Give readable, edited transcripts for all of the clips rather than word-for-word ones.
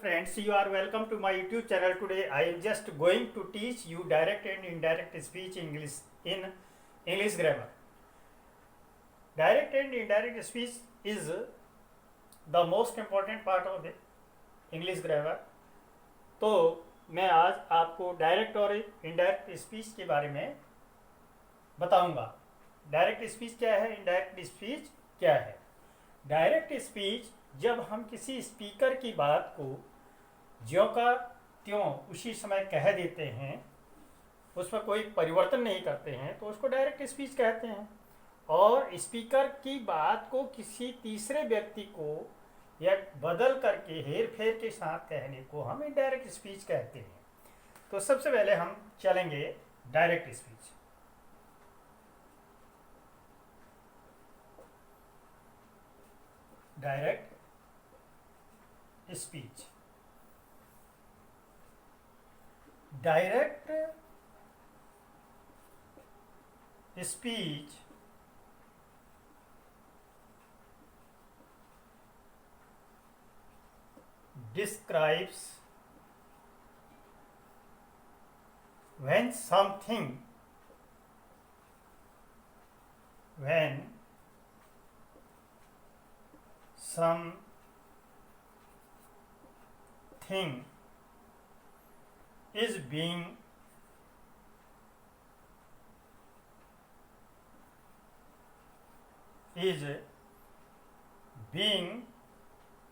Friends, you are welcome to my YouTube channel. Today I am just going to teach you direct and indirect speech English in English grammar. Direct and indirect speech is the most important part of the English grammar. तो मैं आज आपको direct और indirect speech के बारे में बताऊंगा. Direct speech क्या है, इनडायरेक्ट स्पीच क्या है. डायरेक्ट स्पीच जब हम किसी स्पीकर की बात को ज्यों का त्यों उसी समय कह देते हैं, उसमें कोई परिवर्तन नहीं करते हैं, तो उसको डायरेक्ट स्पीच कहते हैं. और स्पीकर की बात को किसी तीसरे व्यक्ति को या बदल करके हेर फेर के साथ कहने को हम इनडायरेक्ट स्पीच कहते हैं. तो सबसे पहले हम चलेंगे direct speech. Direct speech. Direct speech describes when something is being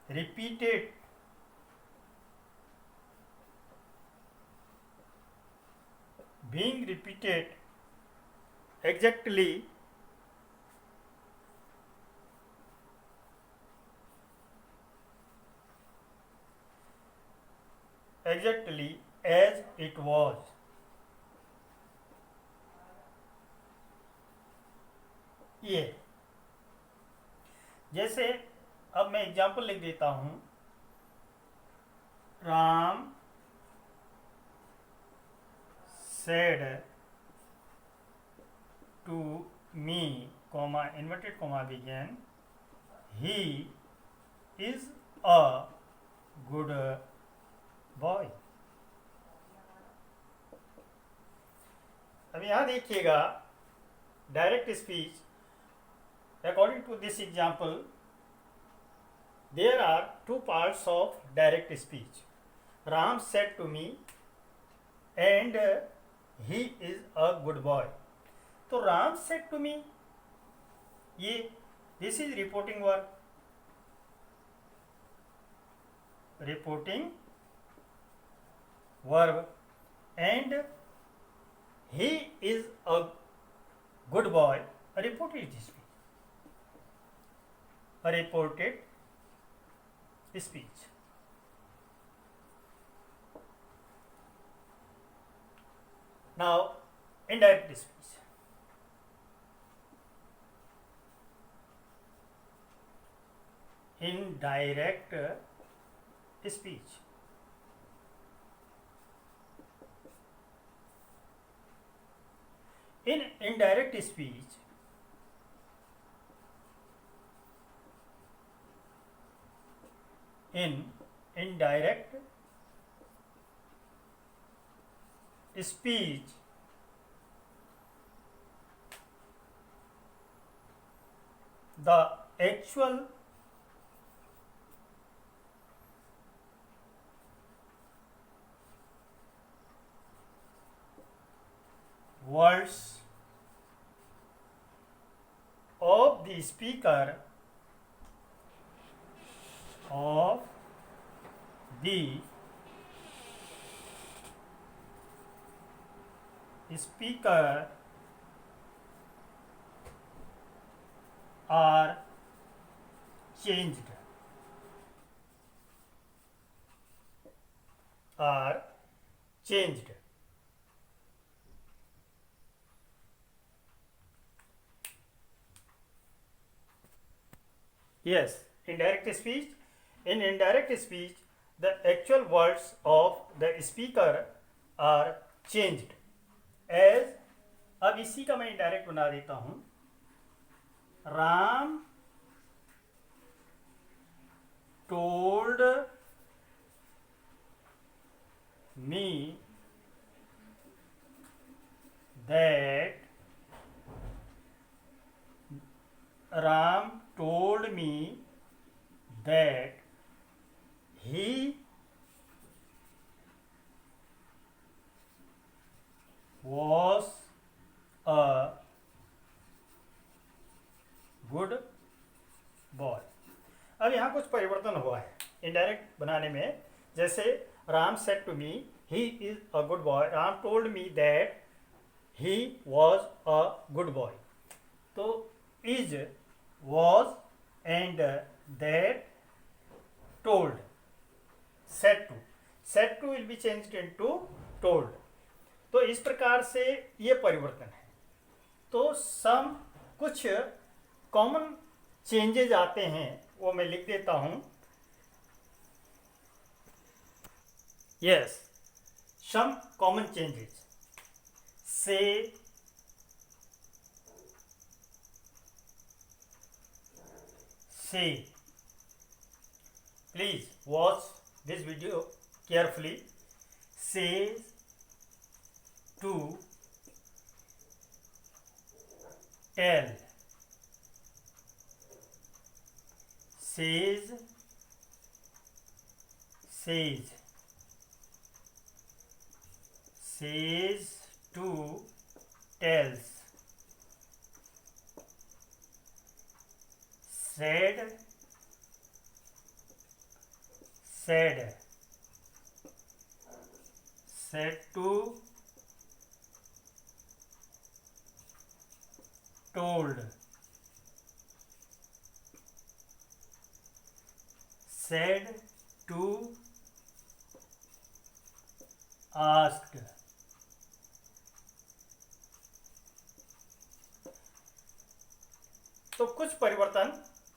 repeated exactly as it was. ये जैसे अब मैं एग्जाम्पल लिख देता हूं. Ram said to me, comma, inverted comma begin, he is a good boy. अब यहाँ देखिएगा direct speech. According to this example there are two parts of direct speech. Ram said to me and he is a good boy. तो Ram said to me, ये this is reporting verb. And he is a good boy, a reported speech. Now indirect speech. Indirect speech. In indirect speech, the actual words of the speaker are changed. Yes, indirect speech. In indirect speech, the actual words of the speaker are changed. As, अब इसी का मैं indirect बना देता हूं. Ram told me that Ram told me that he was a good boy। अब यहाँ कुछ परिवर्तन हुआ है इनडायरेक्ट बनाने में। जैसे Ram said to me he is a good boy, Ram told me that he was a good boy. तो is, was and that, told, said to will be changed into told. तो इस प्रकार से ये परिवर्तन है। तो सम कुछ कॉमन चेंजेज आते हैं, वो मैं लिख देता हूं। यस, सम कॉमन चेंजेज से, please watch this video carefully, says to, tell, says, to, tells, said, to, told, said to, asked। तो कुछ परिवर्तन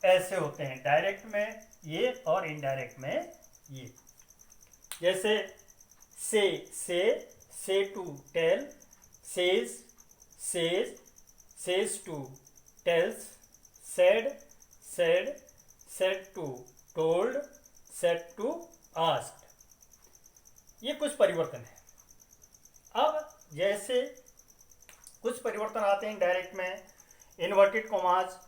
ऐसे होते हैं डायरेक्ट में ये और इनडायरेक्ट में ये। जैसे say to tell, says to tells, said to told, said to asked. ये कुछ परिवर्तन है। अब जैसे कुछ परिवर्तन आते हैं डायरेक्ट में, inverted commas,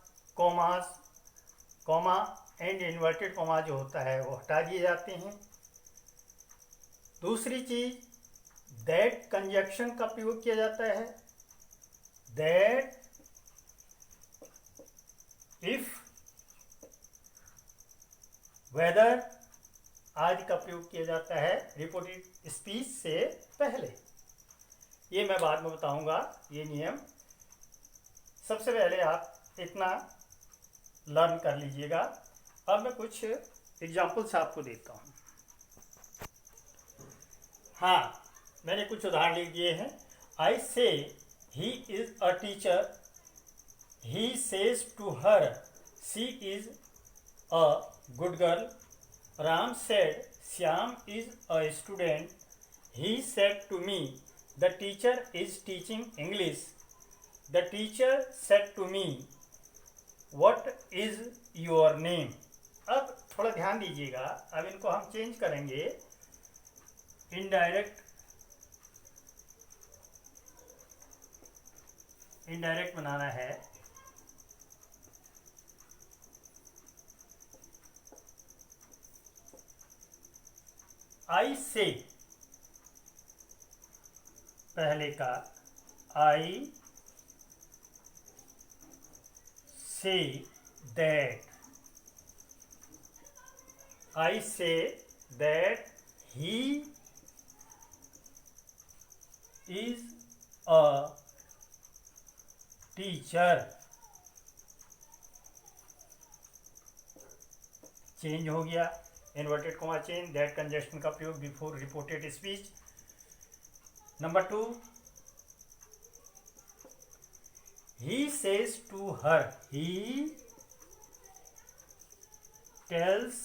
comma and inverted comma जो होता है वो हटा दिए जाते हैं। दूसरी चीज, दैट कंजक्शन का प्रयोग किया जाता है। दैट, इफ, वेदर आदि का प्रयोग किया जाता है रिपोर्टेड स्पीच से पहले। ये मैं बाद में बताऊंगा ये नियम। सबसे पहले आप इतना लर्न कर लीजिएगा। अब मैं कुछ एग्जाम्पल्स आपको देता हूँ। हाँ, मैंने कुछ उदाहरण लिख दिए हैं। I say he is a teacher, he says to her she is a good girl. Ram said Shyam is a student, he said to me the teacher is teaching English. The teacher said to me what is your name. अब थोड़ा ध्यान दीजिएगा, अब इनको हम change करेंगे। Indirect बनाना है। आई से, पहले का I say that, I say that he is a teacher। Change हो गया, inverted comma change, that conjunction का प्रयोग before reported speech. Number 2, he says to her, he tells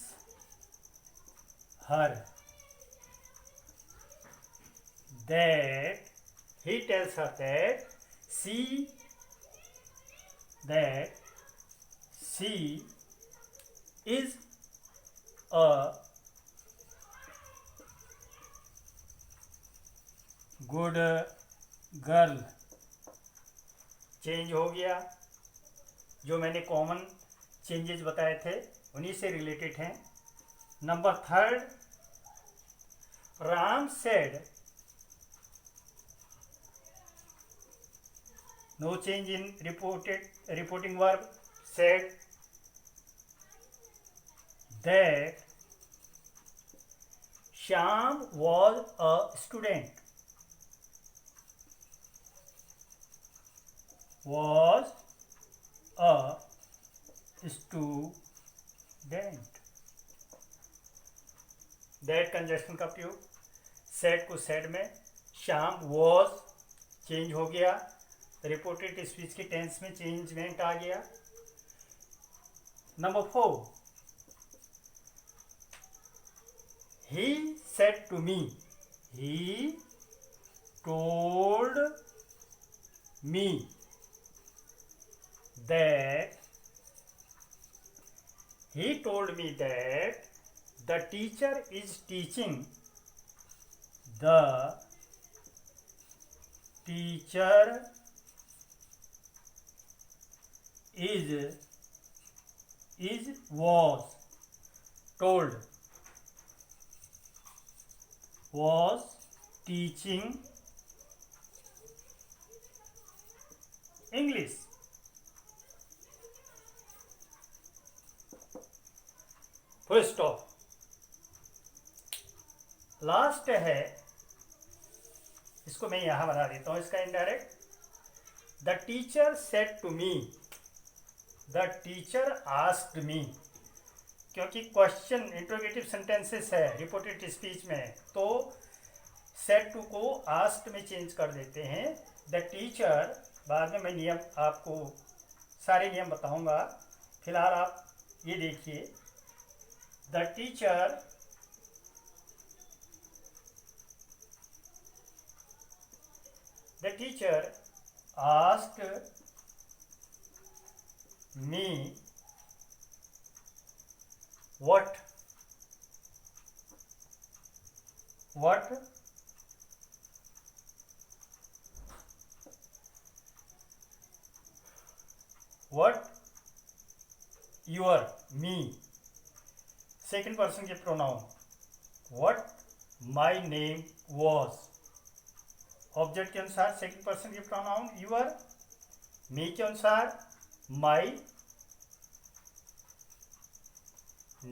her that, he tells her that she is a good girl change हो गया। जो मैंने common changes बताए थे उन्हीं से रिलेटेड हैं। Number third, Ram said, no change in reporting verb, said that Shyam was a student, was a student। that conjunction का प्रयोग, सेड को सेड में, श्याम was चेंज हो गया, रिपोर्टेड स्पीच के टेंस में चेंजमेंट आ गया। Number 4, he said to me, he told me that, he told me that the teacher is teaching, the teacher was told, was teaching English। Full stop. Last है, इसको मैं यहां बना देता हूं, इसका indirect. The teacher said to me, the teacher asked me, क्योंकि question interrogative sentences है रिपोर्टेड स्पीच में, तो सेड टू को आस्क्ड में चेंज कर देते हैं। द टीचर, बाद में मैं नियम आपको सारे नियम बताऊंगा, फिलहाल आप ये देखिए। The teacher asked me what your me, second person के pronoun, what my name was, object के अनुसार सेकेंड पर्सन के प्रोनाउन your, me के अनुसार my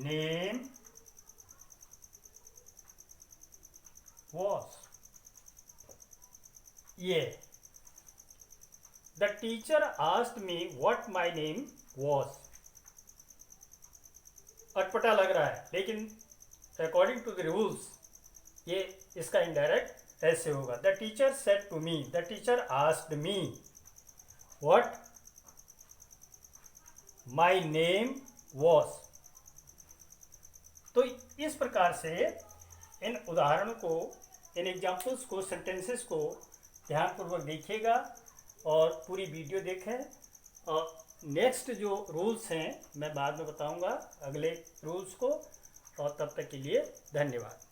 name was। ये the teacher asked me what my name was, अटपटा लग रहा है, लेकिन अकॉर्डिंग टू द रूल्स ये इसका इनडायरेक्ट ऐसे होगा। The teacher said to me, the teacher asked me what my name was। तो इस प्रकार से इन उदाहरणों को, इन एग्जाम्पल्स को, सेंटेंसेस को ध्यानपूर्वक देखिएगा और पूरी वीडियो देखें। और नेक्स्ट जो रूल्स हैं मैं बाद में बताऊंगा, अगले रूल्स को। और तब तक के लिए धन्यवाद।